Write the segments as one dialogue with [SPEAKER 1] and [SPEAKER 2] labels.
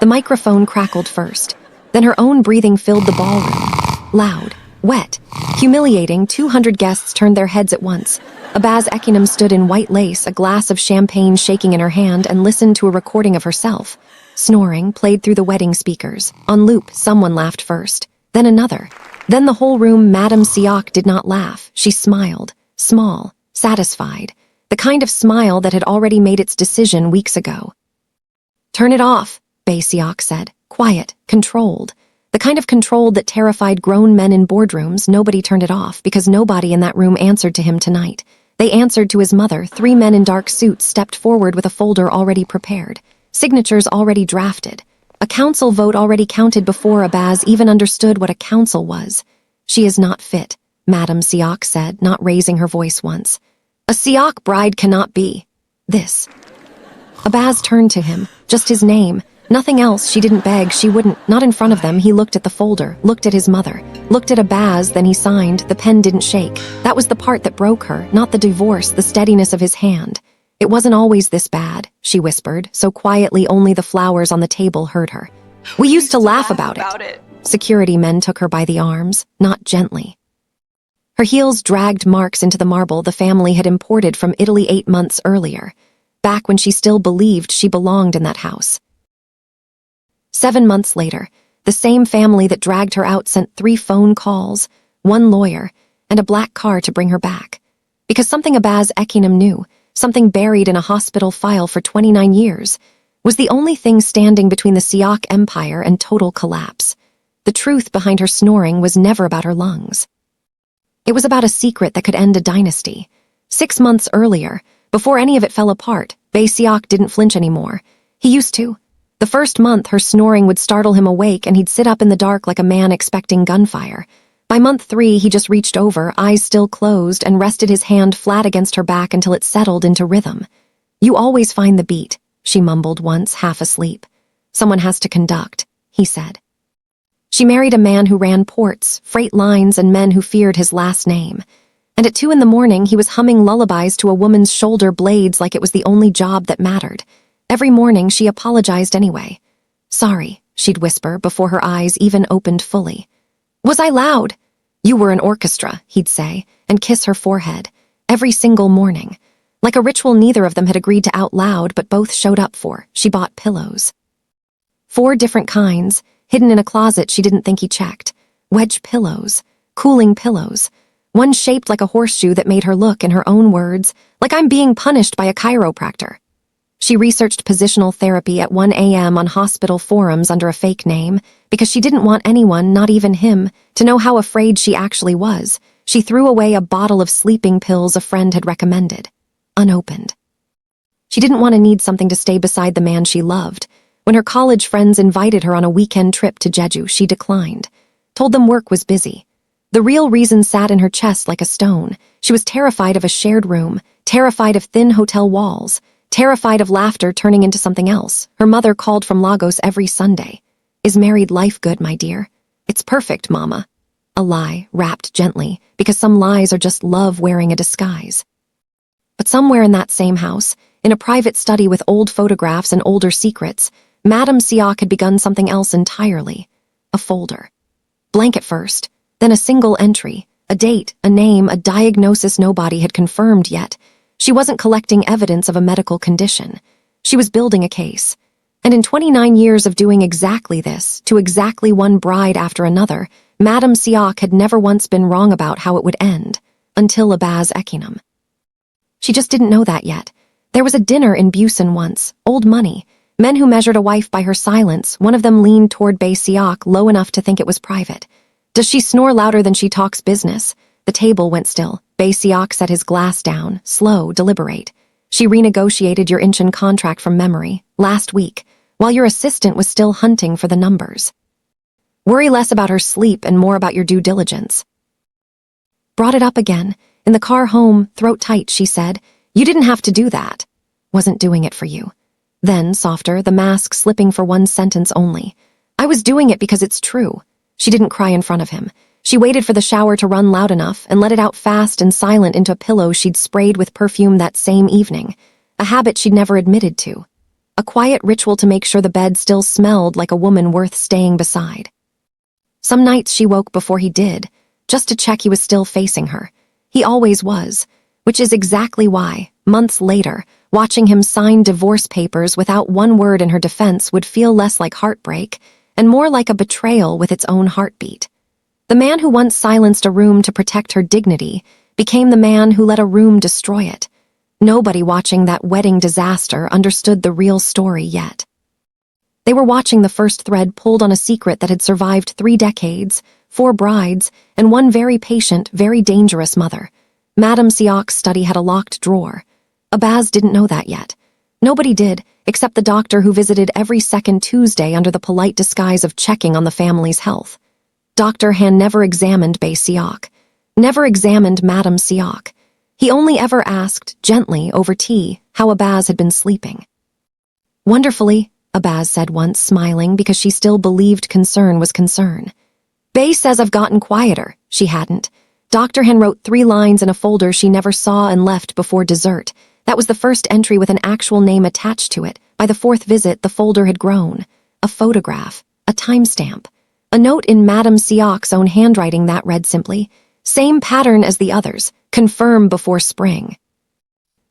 [SPEAKER 1] The microphone crackled first. Then her own breathing filled the ballroom. Loud, wet, humiliating. 200 guests turned their heads at once. Abaz Ekinum stood in white lace, a glass of champagne shaking in her hand, and listened to a recording of herself. Snoring played through the wedding speakers. On loop, someone laughed first. Then another. Then the whole room. Madame Seok did not laugh. She smiled. Small, satisfied. The kind of smile that had already made its decision weeks ago. "Turn it off," Bae Seok said. Quiet, controlled. The kind of controlled that terrified grown men in boardrooms. Nobody turned it off because nobody in that room answered to him tonight. They answered to his mother. 3 men in dark suits stepped forward with a folder already prepared. Signatures already drafted. A council vote already counted before Abaz even understood what a council was. "She is not fit," Madame Seok said, not raising her voice once. "A Seok bride cannot be this." Abaz turned to him, just his name. Nothing else. She didn't beg, she wouldn't. Not in front of them. He looked at the folder, looked at his mother, looked at Abaz, then he signed. The pen didn't shake. That was the part that broke her, not the divorce, the steadiness of his hand. "It wasn't always this bad," she whispered, so quietly only the flowers on the table heard her. We used to laugh about it. Security men took her by the arms, not gently. Her heels dragged marks into the marble the family had imported from Italy 8 months earlier, back when she still believed she belonged in that house. 7 months later, the same family that dragged her out sent 3 phone calls, 1 lawyer, and a black car to bring her back. Because something Abaz Ekinum knew, something buried in a hospital file for 29 years, was the only thing standing between the Seok empire and total collapse. The truth behind her snoring was never about her lungs. It was about a secret that could end a dynasty. 6 months earlier, before any of it fell apart, Bae Seok didn't flinch anymore. He used to. The first month, her snoring would startle him awake and he'd sit up in the dark like a man expecting gunfire. By month 3, he just reached over, eyes still closed, and rested his hand flat against her back until it settled into rhythm. "You always find the beat," she mumbled once, half asleep. "Someone has to conduct," he said. She married a man who ran ports, freight lines, and men who feared his last name. And at 2 in the morning, he was humming lullabies to a woman's shoulder blades like it was the only job that mattered. Every morning, she apologized anyway. "Sorry," she'd whisper before her eyes even opened fully. "Was I loud?" "You were an orchestra," he'd say, and kiss her forehead. Every single morning. Like a ritual neither of them had agreed to out loud, but both showed up for. She bought pillows. 4 different kinds, hidden in a closet she didn't think he checked. Wedge pillows. Cooling pillows. One shaped like a horseshoe that made her look, in her own words, like I'm being punished by a chiropractor. She researched positional therapy at 1 a.m. on hospital forums under a fake name, because she didn't want anyone, not even him, to know how afraid she actually was. She threw away a bottle of sleeping pills a friend had recommended. Unopened. She didn't want to need something to stay beside the man she loved. When her college friends invited her on a weekend trip to Jeju, she declined. Told them work was busy. The real reason sat in her chest like a stone. She was terrified of a shared room, terrified of thin hotel walls, terrified of laughter turning into something else. Her mother called from Lagos every Sunday. "Is married life good, my dear?" "It's perfect, Mama." A lie, wrapped gently, because some lies are just love wearing a disguise. But somewhere in that same house, in a private study with old photographs and older secrets, Madame Seok had begun something else entirely. A folder. Blank at first, then a single entry, a date, a name, a diagnosis nobody had confirmed yet. She wasn't collecting evidence of a medical condition. She was building a case. And in 29 years of doing exactly this, to exactly one bride after another, Madame Seok had never once been wrong about how it would end, until Abaz Ekinum. She just didn't know that yet. There was a dinner in Busan once, old money, men who measured a wife by her silence. One of them leaned toward Bae Seok low enough to think it was private. "Does she snore louder than she talks business?" The table went still. Bae Seok set his glass down, slow, deliberate. "She renegotiated your Incheon contract from memory, last week, while your assistant was still hunting for the numbers. Worry less about her sleep and more about your due diligence." Brought it up again. In the car home, throat tight, she said, "You didn't have to do that." "Wasn't doing it for you." Then, softer, the mask slipping for one sentence only. "I was doing it because it's true." She didn't cry in front of him. She waited for the shower to run loud enough and let it out fast and silent into a pillow she'd sprayed with perfume that same evening, a habit she'd never admitted to. a quiet ritual to make sure the bed still smelled like a woman worth staying beside. Some nights she woke before he did, just to check he was still facing her. He always was, which is exactly why, months later, watching him sign divorce papers without one word in her defense would feel less like heartbreak and more like a betrayal with its own heartbeat. The man who once silenced a room to protect her dignity became the man who let a room destroy it. Nobody watching that wedding disaster understood the real story yet. They were watching the first thread pulled on a secret that had survived 3 decades, 4 brides, and one very patient, very dangerous mother. Madame Seok's study had a locked drawer. Abaz didn't know that yet. Nobody did, except the doctor who visited every second Tuesday under the polite disguise of checking on the family's health. Dr. Han never examined Bae Seok, never examined Madame Seok. He only ever asked, gently, over tea, how Abaz had been sleeping. "Wonderfully," Abaz said once, smiling because she still believed concern was concern. "Bae says I've gotten quieter." She hadn't. Dr. Han wrote 3 lines in a folder she never saw and left before dessert. That was the first entry with an actual name attached to it. By the 4th visit, the folder had grown. A photograph, a timestamp, a note in Madame Seok's own handwriting that read simply, "Same pattern as the others, confirm before spring."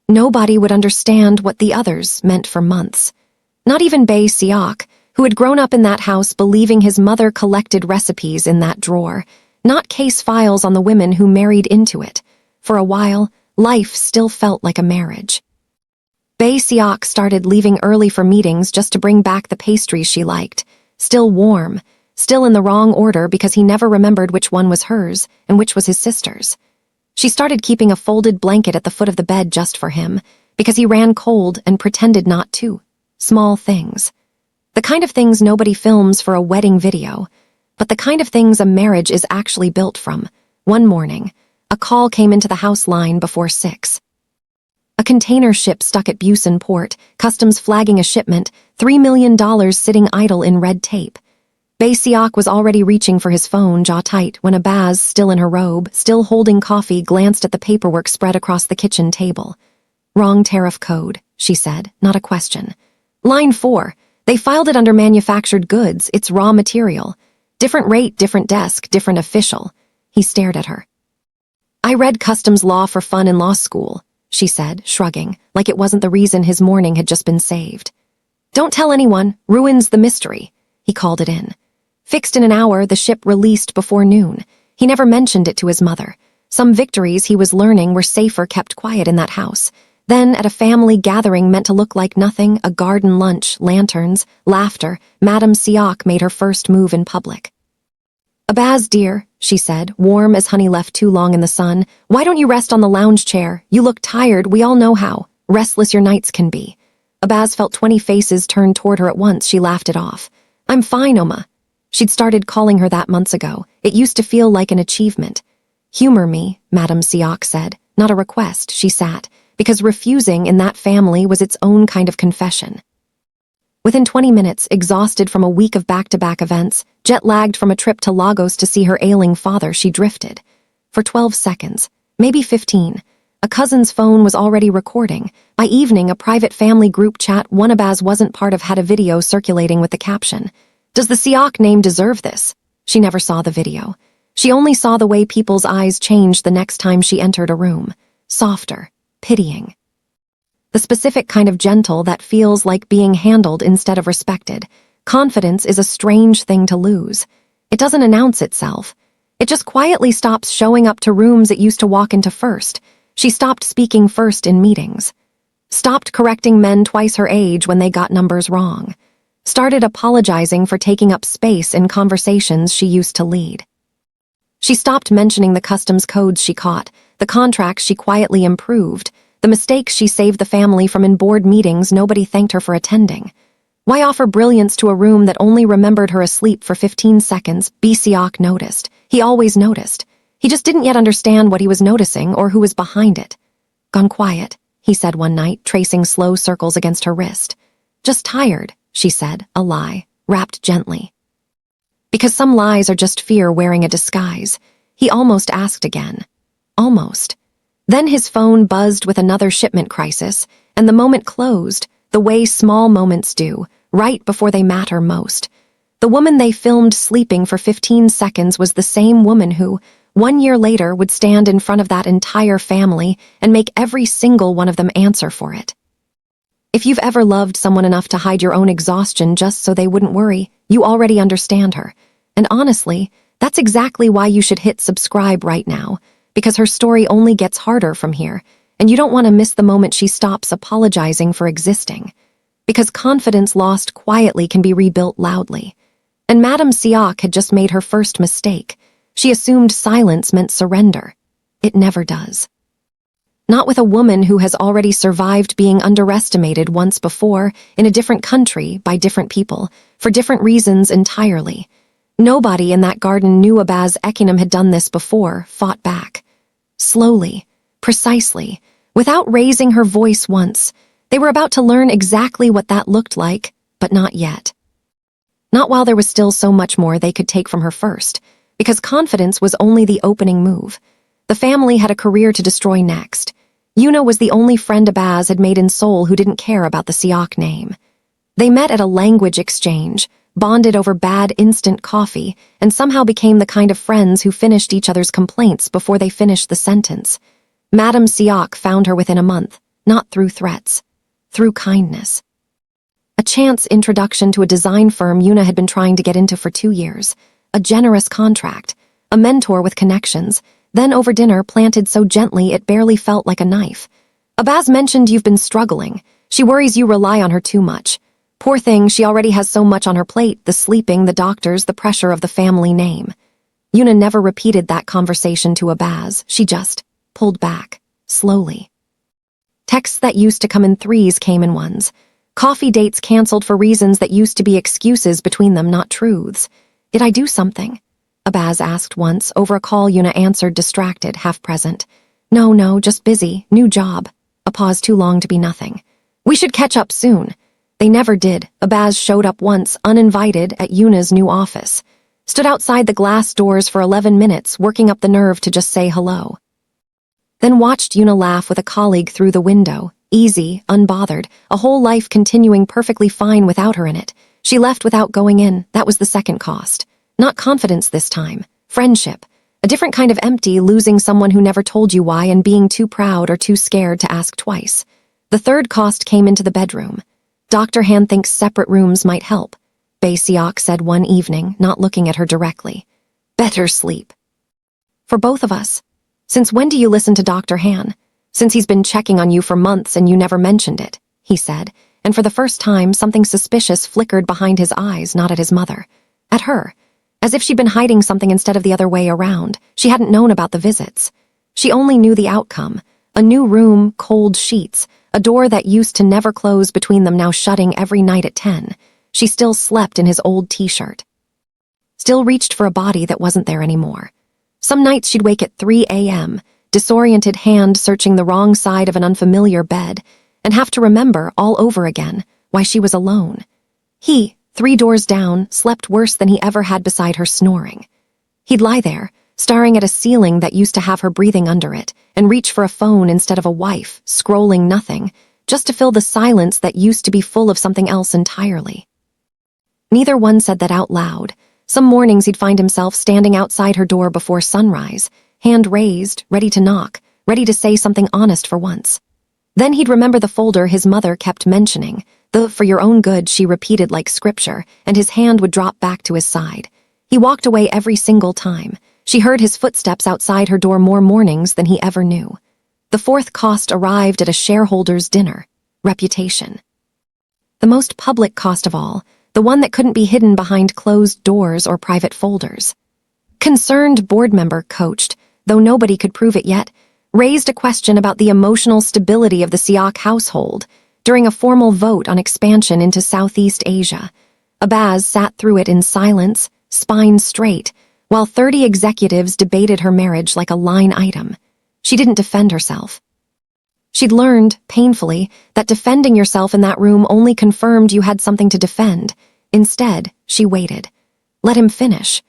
[SPEAKER 1] Nobody would understand what the others meant for months. Not even Bae Seok, who had grown up in that house believing his mother collected recipes in that drawer, not case files on the women who married into it. For a while, life still felt like a marriage. Bae Seok started leaving early for meetings just to bring back the pastries she liked, still warm, still in the wrong order because he never remembered which one was hers and which was his sister's. She started keeping a folded blanket at the foot of the bed just for him, because he ran cold and pretended not to. Small things. The kind of things nobody films for a wedding video, but the kind of things a marriage is actually built from. One morning, a call came into the house line before 6. A container ship stuck at Busan port, customs flagging a shipment, $3 million sitting idle in red tape. Bae Seok was already reaching for his phone, jaw tight, when Abaz, still in her robe, still holding coffee, glanced at the paperwork spread across the kitchen table. "Wrong tariff code," she said, not a question. "Line 4. They filed it under manufactured goods. It's raw material. Different rate, different desk, different official." He stared at her. "I read customs law for fun in law school," she said, shrugging, like it wasn't the reason his morning had just been saved. "Don't tell anyone. Ruins the mystery." He called it in. Fixed in an hour, the ship released before noon. He never mentioned it to his mother. Some victories he was learning were safer kept quiet in that house. Then, at a family gathering meant to look like nothing, a garden lunch, lanterns, laughter, Madame Seok made her first move in public. "Abaz, dear," she said, warm as honey left too long in the sun, "why don't you rest on the lounge chair? You look tired, we all know how restless your nights can be." Abaz felt 20 faces turned toward her at once. She laughed it off. "I'm fine, Oma." She'd started calling her that months ago. It used to feel like an achievement. "Humor me," Madame Seok said. Not a request, she sat, because refusing in that family was its own kind of confession. Within 20 minutes, exhausted from a week of back-to-back events, jet-lagged from a trip to Lagos to see her ailing father, she drifted. For 12 seconds, maybe 15, a cousin's phone was already recording. By evening, a private family group chat one Abaz wasn't part of had a video circulating with the caption, "Does the Seok name deserve this?" She never saw the video. She only saw the way people's eyes changed the next time she entered a room. Softer, pitying. The specific kind of gentle that feels like being handled instead of respected. Confidence is a strange thing to lose. It doesn't announce itself. It just quietly stops showing up to rooms it used to walk into first. She stopped speaking first in meetings. Stopped correcting men twice her age when they got numbers wrong. Started apologizing for taking up space in conversations she used to lead. She stopped mentioning the customs codes she caught, the contracts she quietly improved, the mistakes she saved the family from in board meetings nobody thanked her for attending. Why offer brilliance to a room that only remembered her asleep for 15 seconds? Bae Seok noticed. He always noticed. He just didn't yet understand what he was noticing or who was behind it. "Gone quiet," he said one night, tracing slow circles against her wrist. "Just tired," she said, a lie, wrapped gently. Because some lies are just fear wearing a disguise. He almost asked again. Almost. Then his phone buzzed with another shipment crisis, and the moment closed, the way small moments do, right before they matter most. The woman they filmed sleeping for 15 seconds was the same woman who, 1 year later, would stand in front of that entire family and make every single one of them answer for it. If you've ever loved someone enough to hide your own exhaustion just so they wouldn't worry, you already understand her. And honestly, that's exactly why you should hit subscribe right now, because her story only gets harder from here, and you don't want to miss the moment she stops apologizing for existing. Because confidence lost quietly can be rebuilt loudly. And Madame Seok had just made her first mistake. She assumed silence meant surrender. It never does. Not with a woman who has already survived being underestimated once before, in a different country, by different people, for different reasons entirely. Nobody in that garden knew Abaz Ekinum had done this before, fought back. Slowly, precisely, without raising her voice once. They were about to learn exactly what that looked like, but not yet. Not while there was still so much more they could take from her first, because confidence was only the opening move. The family had a career to destroy next. Yuna was the only friend Abaz had made in Seoul who didn't care about the Seok name. They met at a language exchange, bonded over bad instant coffee, and somehow became the kind of friends who finished each other's complaints before they finished the sentence. Madame Seok found her within a month, not through threats, through kindness. A chance introduction to a design firm Yuna had been trying to get into for 2 years, a generous contract, a mentor with connections, then over dinner planted so gently it barely felt like a knife. Abaz mentioned you've been struggling. She worries you rely on her too much. Poor thing, she already has so much on her plate, the sleeping, the doctors, the pressure of the family name. Yuna never repeated that conversation to Abaz. She just pulled back, slowly. Texts that used to come in threes came in ones. Coffee dates canceled for reasons that used to be excuses between them, not truths. Did I do something? Abaz asked once. Over a call, Yuna answered, distracted, half-present. No, just busy, new job. A pause too long to be nothing. We should catch up soon. They never did. Abaz showed up once, uninvited, at Yuna's new office. Stood outside the glass doors for 11 minutes, working up the nerve to just say hello. Then watched Yuna laugh with a colleague through the window. Easy, unbothered, a whole life continuing perfectly fine without her in it. She left without going in. That was the second cost. Not confidence this time. Friendship. A different kind of empty, losing someone who never told you why and being too proud or too scared to ask twice. The third cost came into the bedroom. Dr. Han thinks separate rooms might help, Bae Seok said one evening, not looking at her directly. Better sleep. For both of us. Since when do you listen to Dr. Han? Since he's been checking on you for months and you never mentioned it, he said, and for the first time something suspicious flickered behind his eyes, not at his mother. At her. As if she'd been hiding something instead of the other way around. She hadn't known about the visits. She only knew the outcome. A new room, cold sheets, a door that used to never close between them now shutting every night at 10. She still slept in his old t-shirt. Still reached for a body that wasn't there anymore. Some nights she'd wake at 3 a.m., disoriented hand searching the wrong side of an unfamiliar bed, and have to remember all over again why she was alone. He, 3 doors down, slept worse than he ever had beside her, snoring. He'd lie there, staring at a ceiling that used to have her breathing under it, and reach for a phone instead of a wife, scrolling nothing, just to fill the silence that used to be full of something else entirely. Neither one said that out loud. Some mornings he'd find himself standing outside her door before sunrise, hand raised, ready to knock, ready to say something honest for once. Then he'd remember the folder his mother kept mentioning, the "for your own good" she repeated like scripture, and his hand would drop back to his side. He walked away every single time. She heard his footsteps outside her door more mornings than he ever knew. The fourth cost arrived at a shareholders' dinner. Reputation. The most public cost of all, the one that couldn't be hidden behind closed doors or private folders. Concerned board member coached, though nobody could prove it yet, raised a question about the emotional stability of the Seok household during a formal vote on expansion into Southeast Asia. Abaz sat through it in silence, spine straight, while 30 executives debated her marriage like a line item. She didn't defend herself. She'd learned, painfully, that defending yourself in that room only confirmed you had something to defend. Instead, she waited. Let him finish.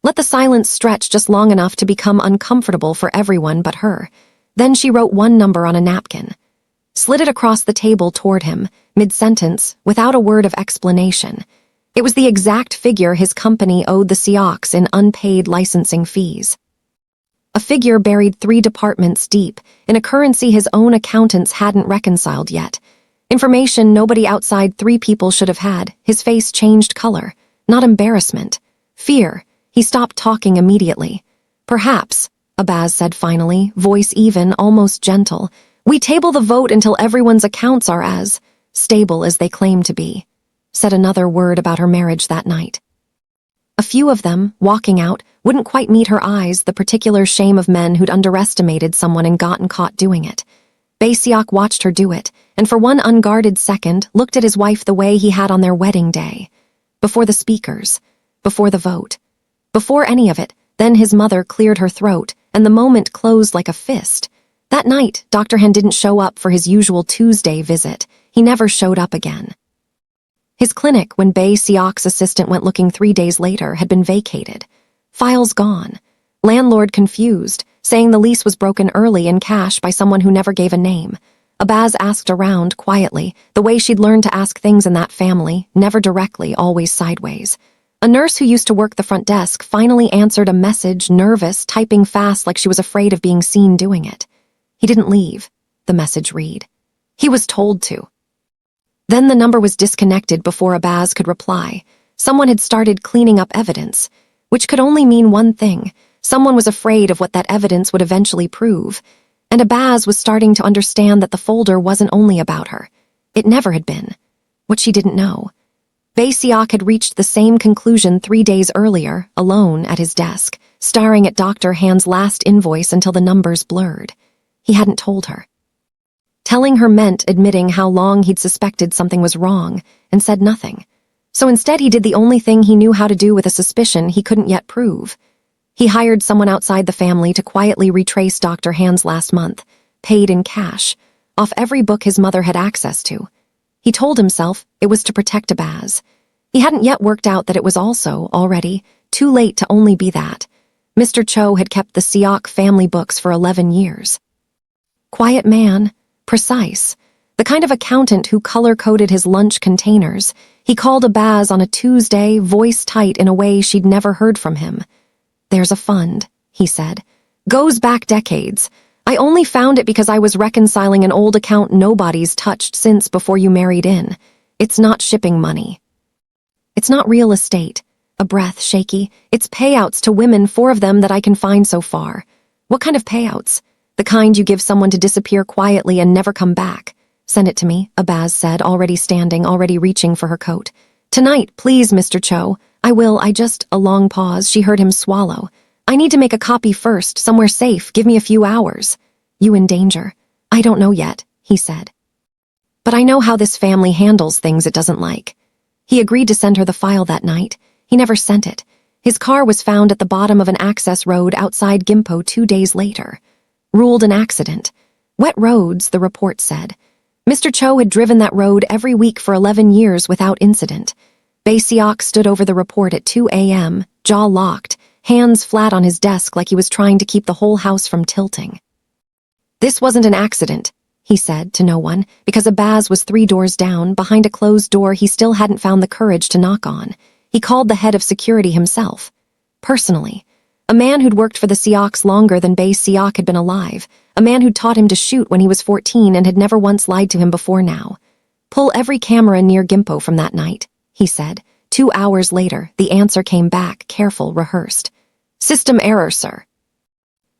[SPEAKER 1] Let the silence stretch just long enough to become uncomfortable for everyone but her. Then she wrote one number on a napkin. slid it across the table toward him, mid-sentence, without a word of explanation. It was the exact figure his company owed the Seoks in unpaid licensing fees. A figure buried 3 departments deep, in a currency his own accountants hadn't reconciled yet. Information nobody outside 3 people should have had. His face changed color. Not embarrassment. Fear. He stopped talking immediately. "Perhaps," Abaz said finally, voice even, almost gentle, "we table the vote until everyone's accounts are as stable as they claim to be." Said another word about her marriage that night. A few of them, walking out, wouldn't quite meet her eyes, the particular shame of men who'd underestimated someone and gotten caught doing it. Seok watched her do it, and for one unguarded second looked at his wife the way he had on their wedding day. Before the speakers, before the vote, before any of it, then his mother cleared her throat, and the moment closed like a fist. That night, Dr. Han didn't show up for his usual Tuesday visit. He never showed up again. His clinic, when Seok's assistant went looking 3 days later, had been vacated. Files gone. Landlord confused, saying the lease was broken early in cash by someone who never gave a name. Abaz asked around, quietly, the way she'd learned to ask things in that family, never directly, always sideways. A nurse who used to work the front desk finally answered a message, nervous, typing fast like she was afraid of being seen doing it. He didn't leave, the message read. He was told to. Then the number was disconnected before Abaz could reply. Someone had started cleaning up evidence, which could only mean one thing. Someone was afraid of what that evidence would eventually prove. And Abaz was starting to understand that the folder wasn't only about her. It never had been. What she didn't know. Seok had reached the same conclusion 3 days earlier, alone at his desk, staring at Dr. Han's last invoice until the numbers blurred. He hadn't told her. Telling her meant admitting how long he'd suspected something was wrong, and said nothing. So instead he did the only thing he knew how to do with a suspicion he couldn't yet prove. He hired someone outside the family to quietly retrace Dr. Han's last month, paid in cash, off every book his mother had access to. He told himself it was to protect Abaz. He hadn't yet worked out that it was also, already, too late to only be that. Mr. Cho had kept the Seok family books for 11 years. Quiet man, precise, the kind of accountant who color-coded his lunch containers. He called Abaz on a Tuesday, voice tight in a way she'd never heard from him. "There's a fund," he said. "Goes back decades. I only found it because I was reconciling an old account nobody's touched since before you married in. It's not shipping money. It's not real estate." A breath shaky. "It's payouts to women, 4 of them that I can find so far." "What kind of payouts?" "The kind you give someone to disappear quietly and never come back." "Send it to me," Abaz said, already standing, already reaching for her coat. "Tonight, please, Mr. Cho." "I will, A long pause. She heard him swallow. "I need to make a copy first, somewhere safe. Give me a few hours." "You in danger?" "I don't know yet," he said. "But I know how this family handles things it doesn't like." He agreed to send her the file that night. He never sent it. His car was found at the bottom of an access road outside Gimpo 2 days later. Ruled an accident. Wet roads, the report said. Mr. Cho had driven that road every week for 11 years without incident. Seok stood over the report at 2 a.m., jaw locked, hands flat on his desk like he was trying to keep the whole house from tilting. "This wasn't an accident," he said to no one, because Abaz was 3 doors down, behind a closed door he still hadn't found the courage to knock on. He called the head of security himself. Personally. A man who'd worked for the Seoks longer than Seok had been alive. A man who'd taught him to shoot when he was 14 and had never once lied to him before now. "Pull every camera near Gimpo from that night," he said. 2 hours later, the answer came back, careful, rehearsed. "System error, sir."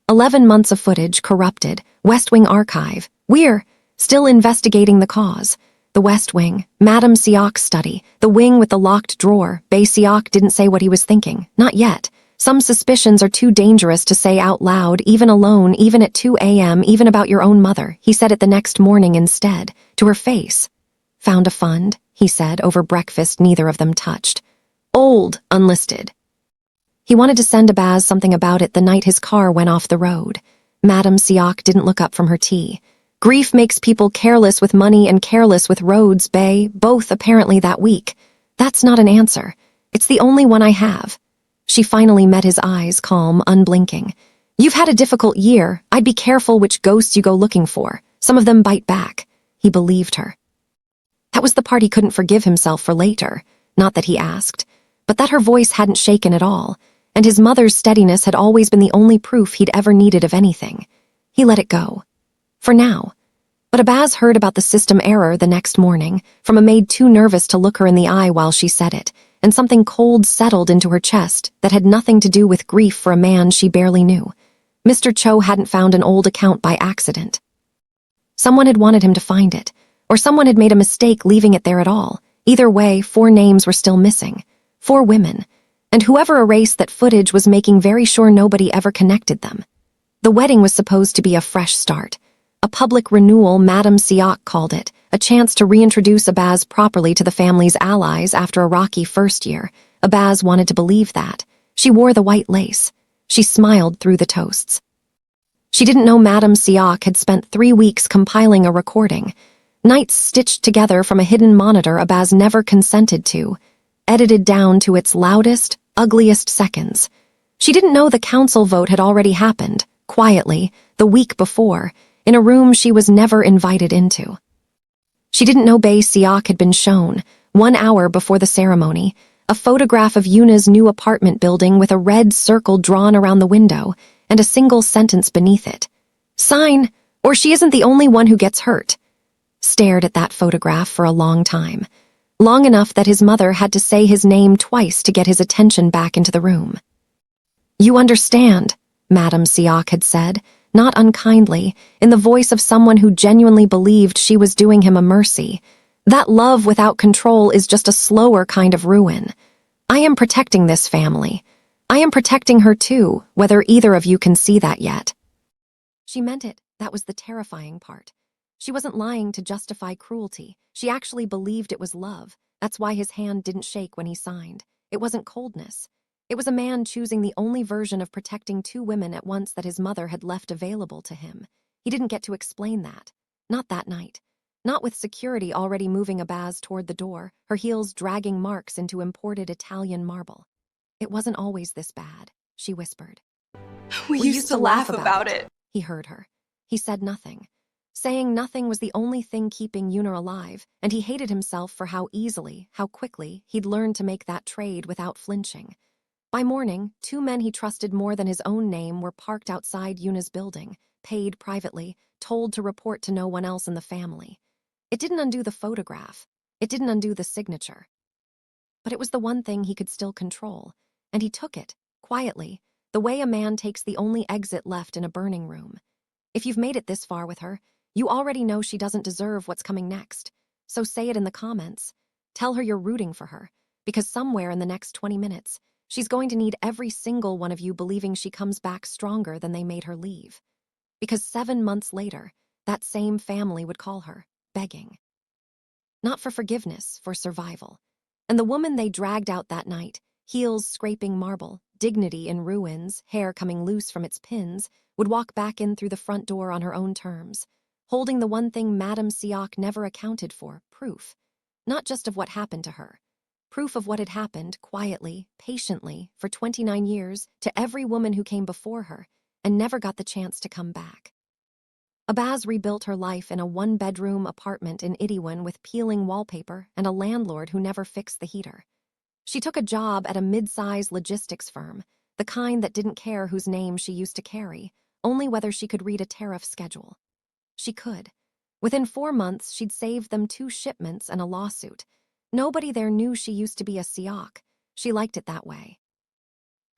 [SPEAKER 1] 11 months of footage, corrupted. West Wing archive. "We're still investigating the cause." The West Wing, Madam Seok's study, the wing with the locked drawer. Seok didn't say what he was thinking. Not yet. Some suspicions are too dangerous to say out loud, even alone, even at 2 a.m., even about your own mother. He said it the next morning instead, to her face. "Found a fund," he said, over breakfast neither of them touched. "Old, unlisted." He wanted to send Abaz something about it the night his car went off the road. Madam Seok didn't look up from her tea. "Grief makes people careless with money and careless with roads, both apparently that week. That's not an answer. It's the only one I have." She finally met his eyes, calm, unblinking. "You've had a difficult year. I'd be careful which ghosts you go looking for. Some of them bite back." He believed her. That was the part he couldn't forgive himself for later. Not that he asked, but that her voice hadn't shaken at all, and his mother's steadiness had always been the only proof he'd ever needed of anything. He let it go. For now. But Abaz heard about the system error the next morning, from a maid too nervous to look her in the eye while she said it, and something cold settled into her chest that had nothing to do with grief for a man she barely knew. Mr. Cho hadn't found an old account by accident. Someone had wanted him to find it, or someone had made a mistake leaving it there at all. Either way, 4 names were still missing. 4 women. And whoever erased that footage was making very sure nobody ever connected them. The wedding was supposed to be a fresh start. A public renewal, Madame Seok called it, a chance to reintroduce Abaz properly to the family's allies after a rocky first year. Abaz wanted to believe that. She wore the white lace. She smiled through the toasts. She didn't know Madame Seok had spent 3 weeks compiling a recording. Nights stitched together from a hidden monitor Abaz never consented to, edited down to its loudest, ugliest seconds. She didn't know the council vote had already happened, quietly, the week before, in a room she was never invited into. She didn't know Bae Seok had been shown, 1 hour before the ceremony, a photograph of Yuna's new apartment building with a red circle drawn around the window and a single sentence beneath it. "Sign, or she isn't the only one who gets hurt." Stared at that photograph for a long time. Long enough that his mother had to say his name twice to get his attention back into the room. "You understand," Madame Seok had said, not unkindly, in the voice of someone who genuinely believed she was doing him a mercy. "That love without control is just a slower kind of ruin. I am protecting this family. I am protecting her too, whether either of you can see that yet." She meant it. That was the terrifying part. She wasn't lying to justify cruelty. She actually believed it was love. That's why his hand didn't shake when he signed. It wasn't coldness. It was a man choosing the only version of protecting 2 women at once that his mother had left available to him. He didn't get to explain that. Not that night. Not with security already moving Abaz toward the door, her heels dragging marks into imported Italian marble. "It wasn't always this bad," she whispered.
[SPEAKER 2] We used to laugh about it.
[SPEAKER 1] He heard her. He said nothing. Saying nothing was the only thing keeping Yuna alive, and he hated himself for how easily, how quickly, he'd learned to make that trade without flinching. By morning, 2 men he trusted more than his own name were parked outside Yuna's building, paid privately, told to report to no one else in the family. It didn't undo the photograph. It didn't undo the signature. But it was the one thing he could still control, and he took it, quietly, the way a man takes the only exit left in a burning room. If you've made it this far with her, you already know she doesn't deserve what's coming next. So say it in the comments. Tell her you're rooting for her, because somewhere in the next 20 minutes, she's going to need every single one of you believing she comes back stronger than they made her leave. Because 7 months later, that same family would call her, begging. Not for forgiveness, for survival. And the woman they dragged out that night, heels scraping marble, dignity in ruins, hair coming loose from its pins, would walk back in through the front door on her own terms, holding the one thing Madame Seok never accounted for, proof. Not just of what happened to her. Proof of what had happened, quietly, patiently, for 29 years, to every woman who came before her, and never got the chance to come back. Abaz rebuilt her life in a 1-bedroom apartment in Itaewon with peeling wallpaper and a landlord who never fixed the heater. She took a job at a mid-size logistics firm, the kind that didn't care whose name she used to carry, only whether she could read a tariff schedule. She could. Within 4 months, she'd saved them 2 shipments and a lawsuit. Nobody there knew she used to be a Seok. She liked it that way.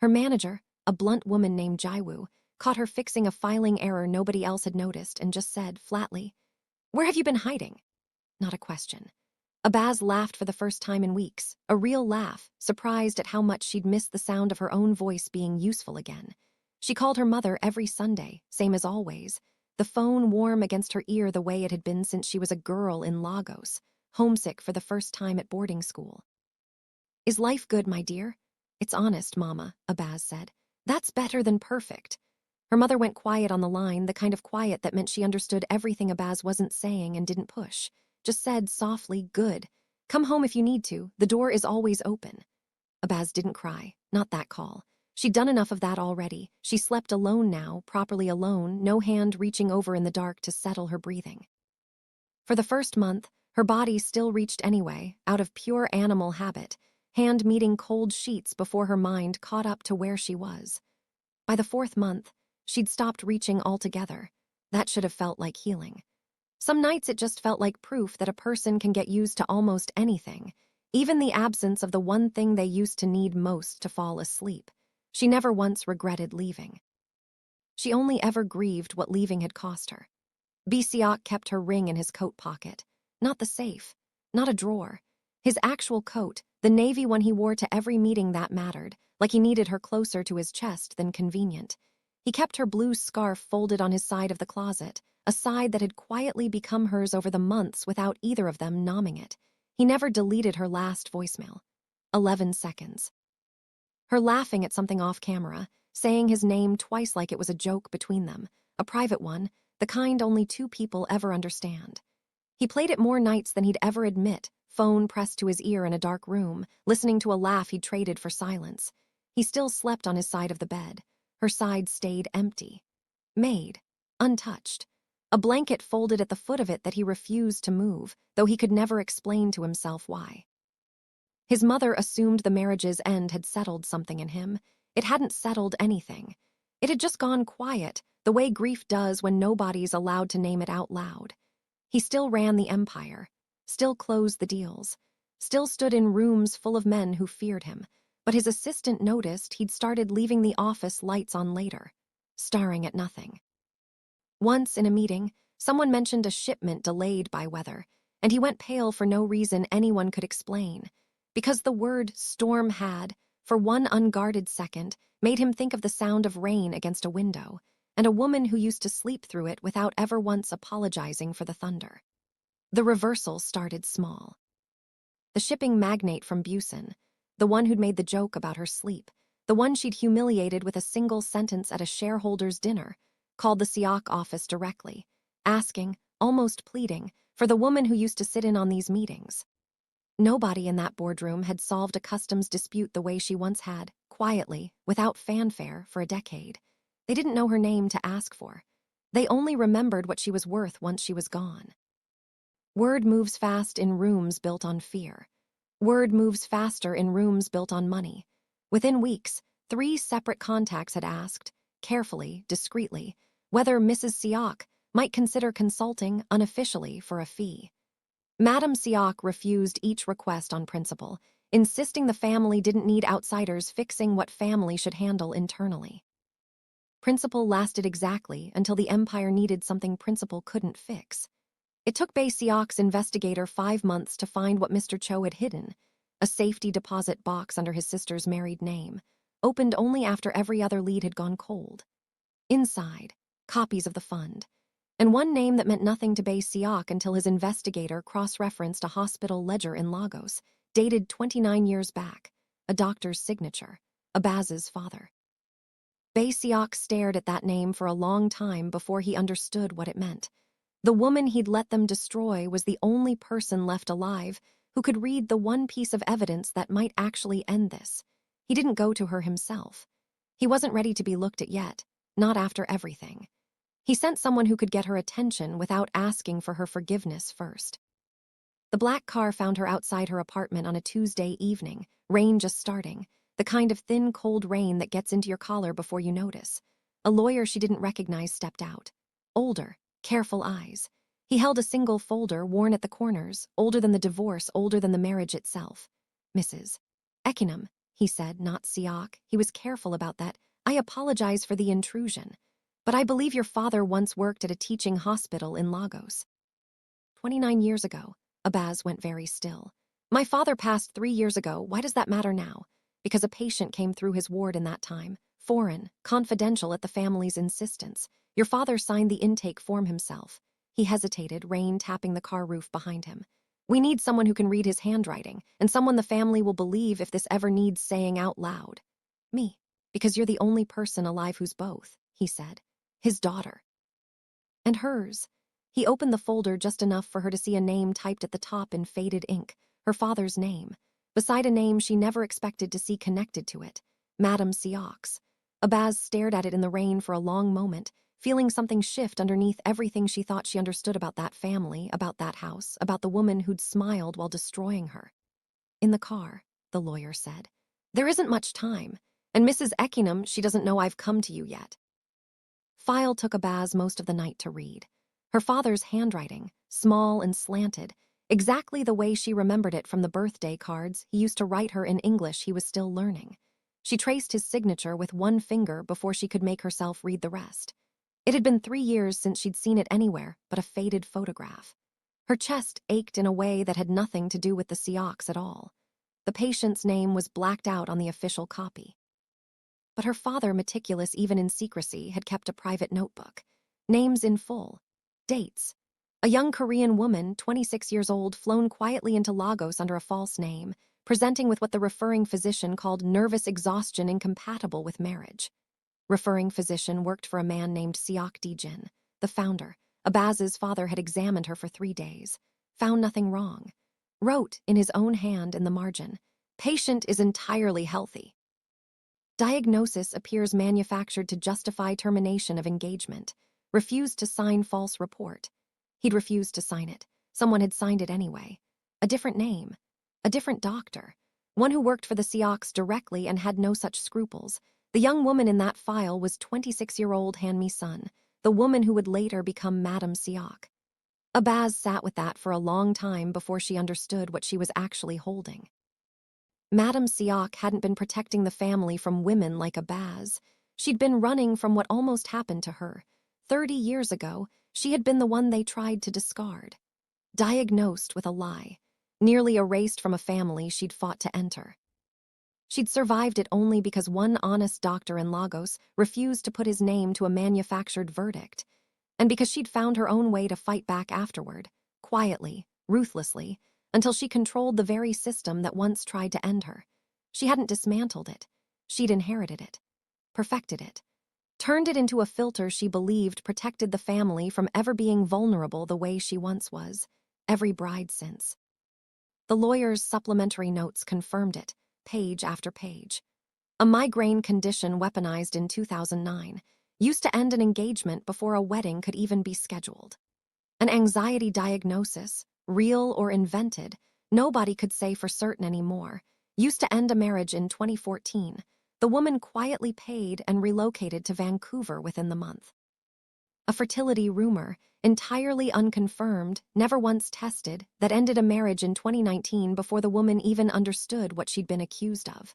[SPEAKER 1] Her manager, a blunt woman named Jaiwoo, caught her fixing a filing error nobody else had noticed and just said, flatly, "Where have you been hiding?" Not a question. Abaz laughed for the first time in weeks, a real laugh, surprised at how much she'd missed the sound of her own voice being useful again. She called her mother every Sunday, same as always, the phone warm against her ear the way it had been since she was a girl in Lagos, homesick for the first time at boarding school. "Is life good, my dear?" "It's honest, Mama," Abaz said. "That's better than perfect." Her mother went quiet on the line, the kind of quiet that meant she understood everything Abaz wasn't saying and didn't push. Just said softly, "Good. Come home if you need to. The door is always open." Abaz didn't cry. Not that call. She'd done enough of that already. She slept alone now, properly alone, no hand reaching over in the dark to settle her breathing. For the first month, her body still reached anyway, out of pure animal habit, hand meeting cold sheets before her mind caught up to where she was. By the 4th month, she'd stopped reaching altogether. That should have felt like healing. Some nights it just felt like proof that a person can get used to almost anything, even the absence of the one thing they used to need most to fall asleep. She never once regretted leaving. She only ever grieved what leaving had cost her. Seok kept her ring in his coat pocket. Not the safe, not a drawer. His actual coat, the navy one he wore to every meeting that mattered, like he needed her closer to his chest than convenient. He kept her blue scarf folded on his side of the closet, a side that had quietly become hers over the months without either of them nomming it. He never deleted her last voicemail. 11 seconds. Her laughing at something off camera, saying his name twice like it was a joke between them, a private one, the kind only 2 people ever understand. He played it more nights than he'd ever admit, phone pressed to his ear in a dark room, listening to a laugh he'd traded for silence. He still slept on his side of the bed. Her side stayed empty. Made. Untouched. A blanket folded at the foot of it that he refused to move, though he could never explain to himself why. His mother assumed the marriage's end had settled something in him. It hadn't settled anything. It had just gone quiet, the way grief does when nobody's allowed to name it out loud. He still ran the empire, still closed the deals, still stood in rooms full of men who feared him, but his assistant noticed he'd started leaving the office lights on later, staring at nothing. Once in a meeting, someone mentioned a shipment delayed by weather, and he went pale for no reason anyone could explain, because the word storm had, for one unguarded second, made him think of the sound of rain against a window, and a woman who used to sleep through it without ever once apologizing for the thunder. The reversal started small. The shipping magnate from Busan, the one who'd made the joke about her sleep, the one she'd humiliated with a single sentence at a shareholders' dinner, called the Seok office directly, asking, almost pleading, for the woman who used to sit in on these meetings. Nobody in that boardroom had solved a customs dispute the way she once had, quietly, without fanfare, for a decade. They didn't know her name to ask for. They only remembered what she was worth once she was gone. Word moves fast in rooms built on fear. Word moves faster in rooms built on money. Within weeks, 3 separate contacts had asked, carefully, discreetly, whether Mrs. Seok might consider consulting unofficially for a fee. Madame Seok refused each request on principle, insisting the family didn't need outsiders fixing what family should handle internally. Principle lasted exactly until the empire needed something principle couldn't fix. It took Bae Seok's investigator 5 months to find what Mr. Cho had hidden, a safety deposit box under his sister's married name, opened only after every other lead had gone cold. Inside, copies of the fund, and one name that meant nothing to Bae Seok until his investigator cross-referenced a hospital ledger in Lagos, dated 29 years back, a doctor's signature, Abaz's father. Bae Seok stared at that name for a long time before he understood what it meant. The woman he'd let them destroy was the only person left alive who could read the one piece of evidence that might actually end this. He didn't go to her himself. He wasn't ready to be looked at yet, not after everything. He sent someone who could get her attention without asking for her forgiveness first. The black car found her outside her apartment on a Tuesday evening, rain just starting, the kind of thin, cold rain that gets into your collar before you notice. A lawyer she didn't recognize stepped out. Older, careful eyes. He held a single folder worn at the corners, older than the divorce, older than the marriage itself. Mrs. Ekinum, he said, not Seok. He was careful about that. I apologize for the intrusion, but I believe your father once worked at a teaching hospital in Lagos. 29 years ago, Abaz went very still. My father passed 3 years ago. Why does that matter now? Because a patient came through his ward in that time. Foreign, confidential at the family's insistence. Your father signed the intake form himself. He hesitated, rain tapping the car roof behind him. We need someone who can read his handwriting, and someone the family will believe if this ever needs saying out loud. Me, because you're the only person alive who's both, he said. His daughter. And hers. He opened the folder just enough for her to see a name typed at the top in faded ink, her father's name, beside a name she never expected to see connected to it, Madame Seok's. Abaz stared at it in the rain for a long moment, feeling something shift underneath everything she thought she understood about that family, about that house, about the woman who'd smiled while destroying her. In the car, the lawyer said, "There isn't much time, and Mrs. Eckingham, she doesn't know I've come to you yet." File took Abaz most of the night to read. Her father's handwriting, small and slanted, exactly the way she remembered it from the birthday cards he used to write her in English he was still learning. She traced his signature with one finger before she could make herself read the rest. It had been 3 years since she'd seen it anywhere but a faded photograph. Her chest ached in a way that had nothing to do with the Seoks at all. The patient's name was blacked out on the official copy. But her father, meticulous even in secrecy, had kept a private notebook. Names in full. Dates. A young Korean woman, 26 years old, flown quietly into Lagos under a false name, presenting with what the referring physician called nervous exhaustion incompatible with marriage. Referring physician worked for a man named Seok Dijin, the founder. Abaz's father had examined her for 3 days. Found nothing wrong. Wrote, in his own hand in the margin, "Patient is entirely healthy." Diagnosis appears manufactured to justify termination of engagement. Refused to sign false report. He'd refused to sign it. Someone had signed it anyway. A different name. A different doctor. One who worked for the Seoks directly and had no such scruples. The young woman in that file was 26-year-old Han-mi-sun, the woman who would later become Madame Seok. Abaz sat with that for a long time before she understood what she was actually holding. Madame Seok hadn't been protecting the family from women like Abaz. She'd been running from what almost happened to her. 30 years ago, she had been the one they tried to discard. Diagnosed with a lie, nearly erased from a family she'd fought to enter. She'd survived it only because one honest doctor in Lagos refused to put his name to a manufactured verdict, and because she'd found her own way to fight back afterward, quietly, ruthlessly, until she controlled the very system that once tried to end her. She hadn't dismantled it. She'd inherited it, perfected it, turned it into a filter she believed protected the family from ever being vulnerable the way she once was, every bride since. The lawyer's supplementary notes confirmed it, page after page. A migraine condition weaponized in 2009, used to end an engagement before a wedding could even be scheduled. An anxiety diagnosis, real or invented, nobody could say for certain anymore, used to end a marriage in 2014. The woman quietly paid and relocated to Vancouver within the month. A fertility rumor, entirely unconfirmed, never once tested, that ended a marriage in 2019 before the woman even understood what she'd been accused of.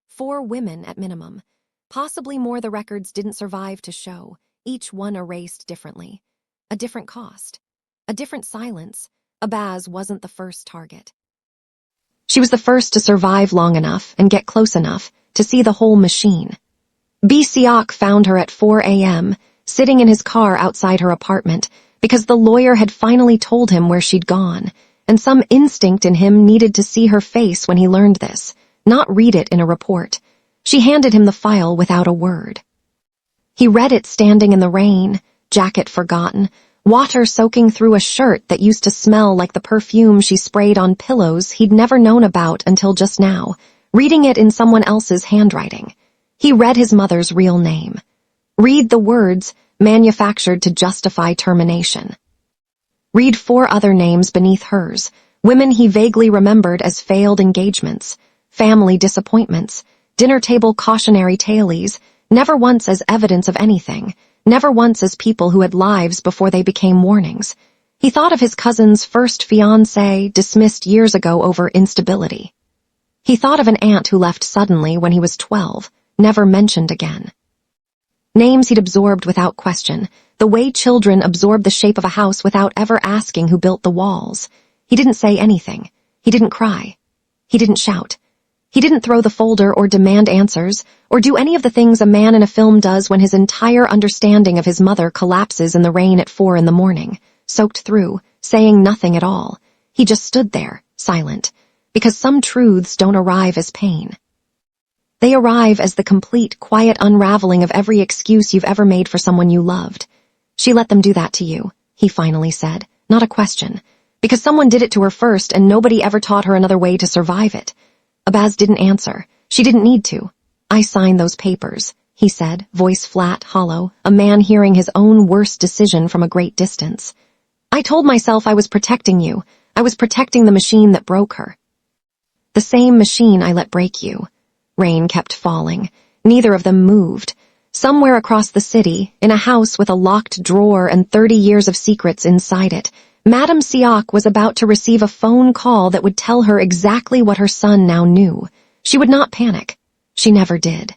[SPEAKER 1] 4 women at minimum. Possibly more the records didn't survive to show, each one erased differently. A different cost. A different silence. Abaz wasn't the first target. She was the first to survive long enough and get close enough to see the whole machine. B. Seok found her at 4 a.m., sitting in his car outside her apartment, because the lawyer had finally told him where she'd gone, and some instinct in him needed to see her face when he learned this, not read it in a report. She handed him the file without a word. He read it standing in the rain, jacket forgotten, water soaking through a shirt that used to smell like the perfume she sprayed on pillows he'd never known about until just now, reading it in someone else's handwriting. He read his mother's real name. Read the words, manufactured to justify termination. Read 4 other names beneath hers, women he vaguely remembered as failed engagements, family disappointments, dinner table cautionary tales, never once as evidence of anything, never once as people who had lives before they became warnings. He thought of his cousin's first fiancée, dismissed years ago over instability. He thought of an aunt who left suddenly when he was 12, never mentioned again. Names he'd absorbed without question, the way children absorb the shape of a house without ever asking who built the walls. He didn't say anything. He didn't cry. He didn't shout. He didn't throw the folder or demand answers, or do any of the things a man in a film does when his entire understanding of his mother collapses in the rain at 4 a.m, soaked through, saying nothing at all. He just stood there, silent, because some truths don't arrive as pain. They arrive as the complete, quiet unraveling of every excuse you've ever made for someone you loved. She let them do that to you, he finally said, not a question, because someone did it to her first and nobody ever taught her another way to survive it. Abaz didn't answer. She didn't need to. I signed those papers, he said, voice flat, hollow, a man hearing his own worst decision from a great distance. I told myself I was protecting you. I was protecting the machine that broke her. The same machine I let break you. Rain kept falling. Neither of them moved. Somewhere across the city, in a house with a locked drawer and 30 years of secrets inside it, Madame Seok was about to receive a phone call that would tell her exactly what her son now knew. She would not panic. She never did.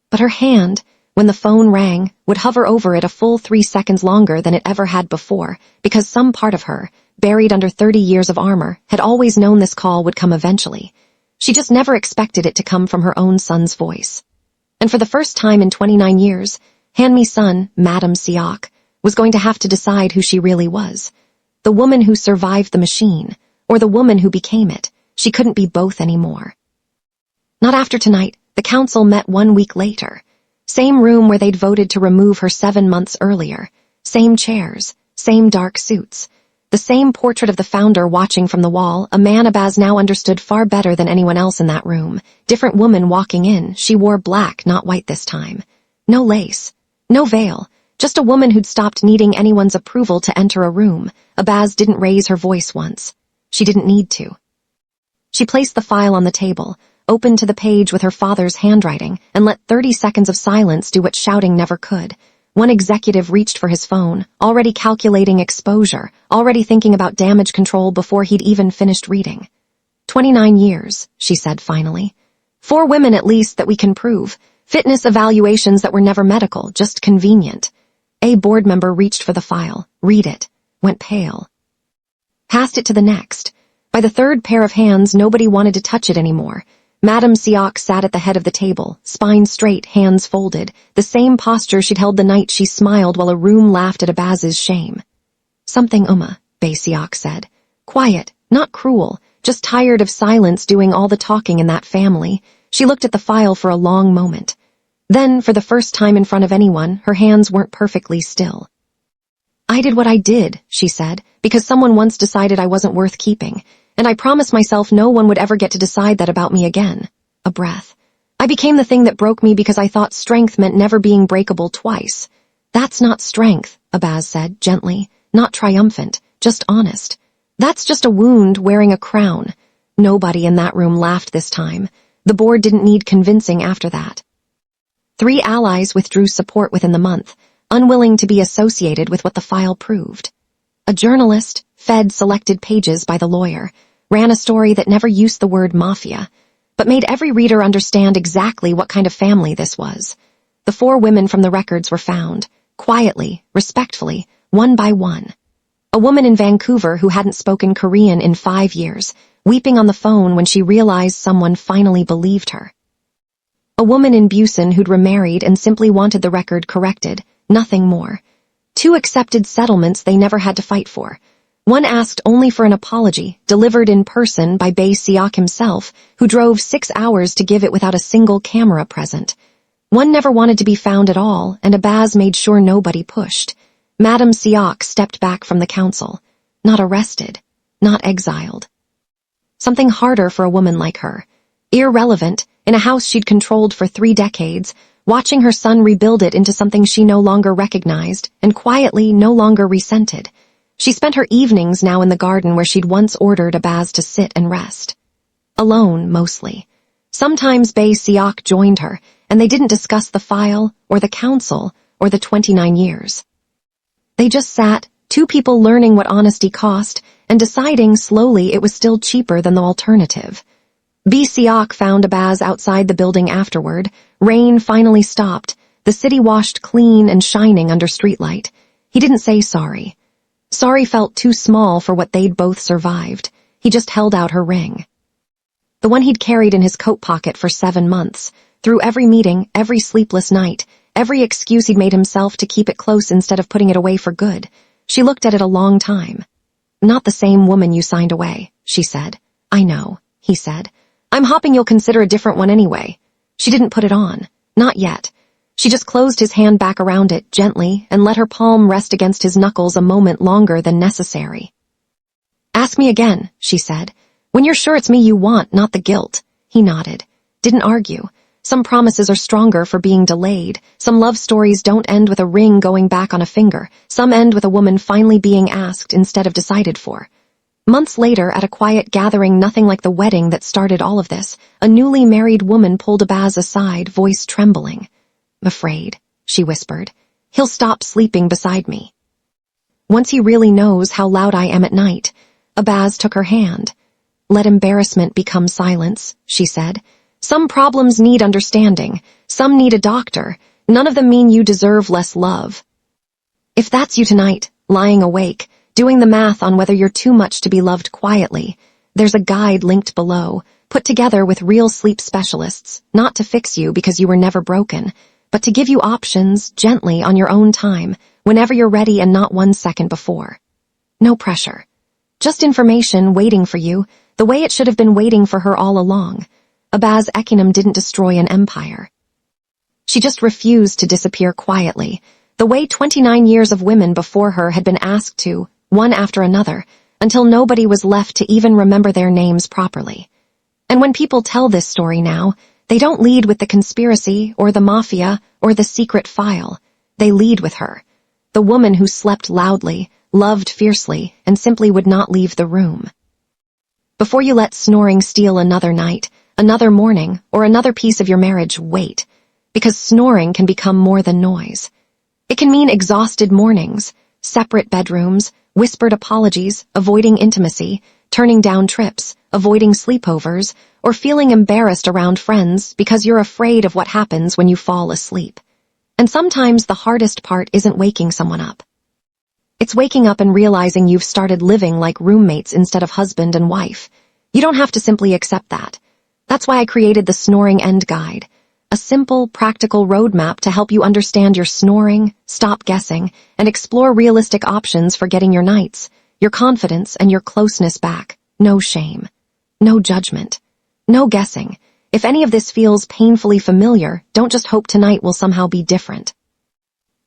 [SPEAKER 1] But her hand, when the phone rang, would hover over it a full 3 seconds longer than it ever had before, because some part of her, buried under 30 years of armor, had always known this call would come eventually. She just never expected it to come from her own son's voice. And for the first time in 29 years, Hanmi's son, Madame Seok, was going to have to decide who she really was. The woman who survived the machine, or the woman who became it. She couldn't be both anymore. Not after tonight. The council met 1 week later. Same room where they'd voted to remove her 7 months earlier. Same chairs, same dark suits. The same portrait of the founder watching from the wall, a man Abaz now understood far better than anyone else in that room. Different woman walking in, she wore black, not white this time. No lace, no veil, just a woman who'd stopped needing anyone's approval to enter a room. Abaz didn't raise her voice once. She didn't need to. She placed the file on the table, opened to the page with her father's handwriting, and let 30 seconds of silence do what shouting never could. One executive reached for his phone, already calculating exposure, already thinking about damage control before he'd even finished reading. 29 years, she said finally. 4 women at least that we can prove. Fitness evaluations that were never medical, just convenient. A board member reached for the file, read it, went pale. Passed it to the next. By the 3rd pair of hands, nobody wanted to touch it anymore. Madame Seok sat at the head of the table, spine straight, hands folded, the same posture she'd held the night she smiled while a room laughed at Abaz's shame. Something Bae Seok said. Quiet, not cruel, just tired of silence doing all the talking in that family. She looked at the file for a long moment. Then, for the first time in front of anyone, her hands weren't perfectly still. I did what I did, she said, because someone once decided I wasn't worth keeping. And I promised myself no one would ever get to decide that about me again. A breath. I became the thing that broke me because I thought strength meant never being breakable twice. That's not strength, Abaz said, gently, not triumphant, just honest. That's just a wound wearing a crown. Nobody in that room laughed this time. The board didn't need convincing after that. 3 allies withdrew support within the month, unwilling to be associated with what the file proved. A journalist fed selected pages by the lawyer, ran a story that never used the word mafia, but made every reader understand exactly what kind of family this was. The 4 women from the records were found, quietly, respectfully, one by one. A woman in Vancouver who hadn't spoken Korean in 5 years, weeping on the phone when she realized someone finally believed her. A woman in Busan who'd remarried and simply wanted the record corrected, nothing more. 2 accepted settlements they never had to fight for. One asked only for an apology, delivered in person by Bae Seok himself, who drove 6 hours to give it without a single camera present. One never wanted to be found at all, and Abaz made sure nobody pushed. Madame Seok stepped back from the council. Not arrested, not exiled. Something harder for a woman like her. Irrelevant, in a house she'd controlled for 3 decades, watching her son rebuild it into something she no longer recognized, and quietly no longer resented. She spent her evenings now in the garden where she'd once ordered Abaz to sit and rest. Alone, mostly. Sometimes Bae Seok joined her, and they didn't discuss the file, or the council, or the 29 years. They just sat, 2 people learning what honesty cost, and deciding slowly it was still cheaper than the alternative. Bae Seok found Abaz outside the building afterward. Rain finally stopped, the city washed clean and shining under streetlight. He didn't say sorry. Sorry felt too small for what they'd both survived. He just held out her ring. The one he'd carried in his coat pocket for 7 months, through every meeting, every sleepless night, every excuse he'd made himself to keep it close instead of putting it away for good. She looked at it a long time. Not the same woman you signed away, she said. I know, he said. I'm hoping you'll consider a different one anyway. She didn't put it on. Not yet. She just closed his hand back around it gently and let her palm rest against his knuckles a moment longer than necessary. Ask me again, she said. When you're sure it's me you want, not the guilt. He nodded. Didn't argue. Some promises are stronger for being delayed. Some love stories don't end with a ring going back on a finger. Some end with a woman finally being asked instead of decided for. Months later, at a quiet gathering nothing like the wedding that started all of this, a newly married woman pulled Abaz aside, voice trembling. "I'm afraid," she whispered. "He'll stop sleeping beside me. Once he really knows how loud I am at night." Abaz took her hand. "Let embarrassment become silence," she said. "Some problems need understanding. Some need a doctor. None of them mean you deserve less love. If that's you tonight, lying awake, doing the math on whether you're too much to be loved quietly, there's a guide linked below, put together with real sleep specialists, not to fix you because you were never broken, but to give you options gently on your own time, whenever you're ready and not 1 second before. No pressure. Just information waiting for you, the way it should have been waiting for her all along. Abaz Ekinum didn't destroy an empire. She just refused to disappear quietly, the way 29 years of women before her had been asked to, one after another, until nobody was left to even remember their names properly. And when people tell this story now, they don't lead with the conspiracy or the mafia or the secret file. They lead with her, the woman who slept loudly, loved fiercely, and simply would not leave the room. Before you let snoring steal another night, another morning, or another piece of your marriage, wait, because snoring can become more than noise. It can mean exhausted mornings, separate bedrooms, whispered apologies, avoiding intimacy, turning down trips, avoiding sleepovers, or feeling embarrassed around friends because you're afraid of what happens when you fall asleep. And sometimes the hardest part isn't waking someone up. It's waking up and realizing you've started living like roommates instead of husband and wife. You don't have to simply accept that. That's why I created the Snoring End Guide, a simple, practical roadmap to help you understand your snoring, stop guessing, and explore realistic options for getting your nights, your confidence, and your closeness back. No shame. No judgment. No guessing. If any of this feels painfully familiar, don't just hope tonight will somehow be different.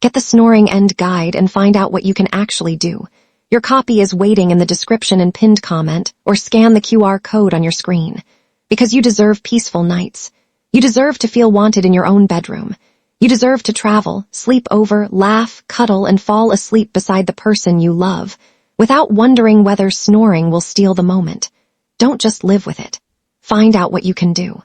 [SPEAKER 1] Get the Snoring End Guide and find out what you can actually do. Your copy is waiting in the description and pinned comment, or scan the QR code on your screen. Because you deserve peaceful nights. You deserve to feel wanted in your own bedroom. You deserve to travel, sleep over, laugh, cuddle, and fall asleep beside the person you love, without wondering whether snoring will steal the moment. Don't just live with it. Find out what you can do.